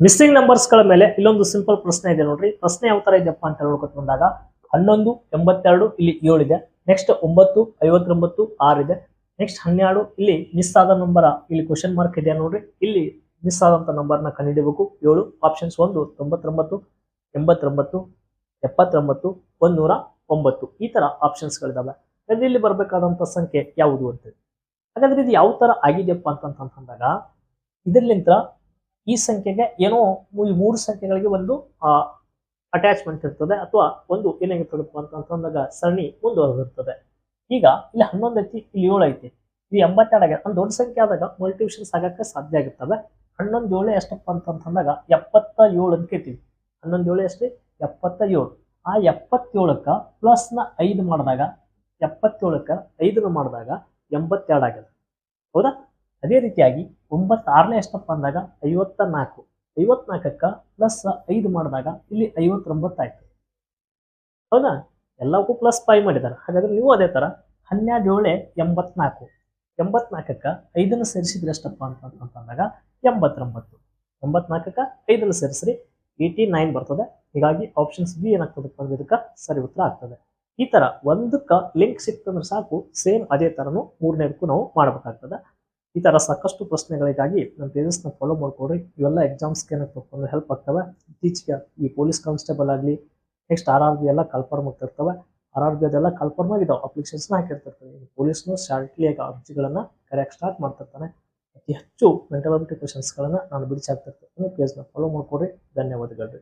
Missing numbers ಗಳ ಮೇಲೆ ಇಲ್ಲೊಂದು ಸಿಂಪಲ್ ಪ್ರಶ್ನೆ ಇದೆ ನೋಡ್ರಿ. ಪ್ರಶ್ನೆ ಯಾವ ತರ ಇದೆಯಪ್ಪ ಅಂತ ಹೇಳ್ಕೊತ ಬಂದಾಗ 11 82 ಇಲ್ಲಿ 7 ಇದೆ. ನೆಕ್ಸ್ಟ್ 9 59 6 ಇದೆ. ನೆಕ್ಸ್ಟ್ 12 ಇಲ್ಲಿ ಮಿಸ್ ಆದ ನಂಬರ್ ಇಲ್ಲಿ ಕ್ವಶನ್ ಮಾರ್ಕ್ ಇದೆ ನೋಡ್ರಿ. ಇಲ್ಲಿ ಮಿಸ್ ಆದಂತ ನಂಬರ್ ನ ಕಂಡುಹಿಡಿಯಬೇಕು. 7 ಆಪ್ಷನ್ಸ್ 1 99 89 79 109 ಈ ತರ ಆಪ್ಷನ್ಸ್ ಗಳಿದಾವೆ. ಇಲ್ಲಿ ಬರಬೇಕಾದಂತ ಸಂಖ್ಯೆ ಯಾವುದು ಅಂತ. ಹಾಗಾದ್ರೆ ಇದು ಯಾವ ತರ ಆಗಿದೆಯಪ್ಪ ಅಂತಂದಾಗ ಇದರಲ್ಲಿಂತ ಈ ಸಂಖ್ಯೆಗೆ ಏನೋ ಈ ಮೂರು ಸಂಖ್ಯೆಗಳಿಗೆ ಒಂದು ಅಟ್ಯಾಚ್ಮೆಂಟ್ ಇರ್ತದೆ ಅಥವಾ ಒಂದು ಏನಾಗಿರ್ತದಪ್ಪ ಅಂತಂದಾಗ ಸರಣಿ ಮುಂದುವರೆದಿರ್ತದೆ. ಈಗ ಇಲ್ಲಿ 11 ಐತಿ, ಇಲ್ಲಿ 7 ಐತಿ, ಇದು 82 ಆಗಿದೆ. ಒಂದು ದೊಡ್ಡ ಸಂಖ್ಯೆ ಆದಾಗ ಮಲ್ಟಿಪ್ಲಿಕೇಶನ್ಸ್ ಆಗಕ್ಕೆ ಸಾಧ್ಯ ಆಗಿರ್ತವೆ. 11 7 ಎಷ್ಟಪ್ಪ ಅಂತಂದಾಗ 77 ಅಂತ ಕೇಳ್ತೀವಿ. 11 7 ಎಷ್ಟು? 77. ಆ 77ಕ್ಕ ಪ್ಲಸ್ ನ 5 ಮಾಡಿದಾಗ 77ಕ್ಕ 5 ಮಾಡಿದಾಗ 82 ಆಗಿದೆ. ಹೌದಾ? ಅದೇ ರೀತಿಯಾಗಿ 9 6ನೇ ಎಷ್ಟಪ್ಪ ಅಂದಾಗ 54. 54ಕ್ಕ ಪ್ಲಸ್ 5 ಮಾಡಿದಾಗ ಇಲ್ಲಿ 59 ಆಯ್ತು. ಹೌದಾ? ಎಲ್ಲವಕ್ಕೂ ಪ್ಲಸ್ 5 ಮಾಡಿದ್ದಾರೆ. ಹಾಗಾದ್ರೆ ನೀವು ಅದೇ ತರ 12 7 84. 84ಕ್ಕ 5ನ್ನು ಸೇರಿಸಿದ್ರೆ ಎಷ್ಟಪ್ಪ ಅಂತಂದಾಗ 89. 84ಕ್ಕ 5ನ್ನು ಸೇರಿಸ್ರಿ 89 ಬರ್ತದೆ. ಹೀಗಾಗಿ ಆಪ್ಷನ್ಸ್ ಬಿ ಏನಾಗ್ತದಪ್ಪ ಅಂದ್ರೆ ಇದಕ್ಕೆ ಸರಿ ಉತ್ತರ ಆಗ್ತದೆ. ಈ ತರ ಒಂದಕ್ಕ ಲಿಂಕ್ ಸಿಕ್ತಂದ್ರೆ ಸಾಕು, ಸೇಮ್ ಅದೇ ತರನು ಮೂರನೇದಕ್ಕೂ ನಾವು ಮಾಡಬೇಕಾಗ್ತದೆ. ಈ ತರ ಸಾಕಷ್ಟು ಪ್ರಶ್ನೆಗಳಿಗಾಗಿ ನಮ್ಮ ಪೇಜಸ್ ನ ಫಾಲೋ ಮಾಡ್ಕೊಡ್ರಿ. ಇವೆಲ್ಲ ಎಕ್ಸಾಮ್ಸ್ಗೆ ಏನಾಗ್ತದೆ ಹೆಲ್ಪ್ ಆಗ್ತವೆ. ಇತ್ತೀಚೆಗೆ ಈ ಪೊಲೀಸ್ ಕಾನ್ಸ್ಟೇಬಲ್ ಆಗಲಿ, ನೆಕ್ಸ್ಟ್ RRB ಎಲ್ಲ ಕನ್ಫರ್ಮ್ ಆಗ್ತಿರ್ತವೆ. RRB ಅದೆಲ್ಲ ಕನ್ಫರ್ಮ್ ಆಗಿದಾವೆ, ಅಪ್ಲಿಕೇಶನ್ಸ್ ಹಾಕಿರ್ತಿರ್ತಾರೆ. ಪೊಲೀಸ್ನು ಶಾರ್ಟ್ಲಿ ಆಗಿ ಅರ್ಜಿಗಳನ್ನ ಕರೆಯಕ್ಕೆ ಸ್ಟಾರ್ಟ್ ಮಾಡ್ತಿರ್ತಾನೆ. ಅತಿ ಹೆಚ್ಚು ಮೆಂಟಲ್ ಅಬಿಲಿಟಿ ಕ್ವೆಶನ್ಸ್ ಗಳನ್ನ ನಾನು ಬಿಡಿಸಿ ಹಾಕ್ತಿರ್ತೀನಿ. ಪೇಜ್ ನ ಫಾಲೋ ಮಾಡ್ಕೊಡ್ರಿ. ಧನ್ಯವಾದಗಳು.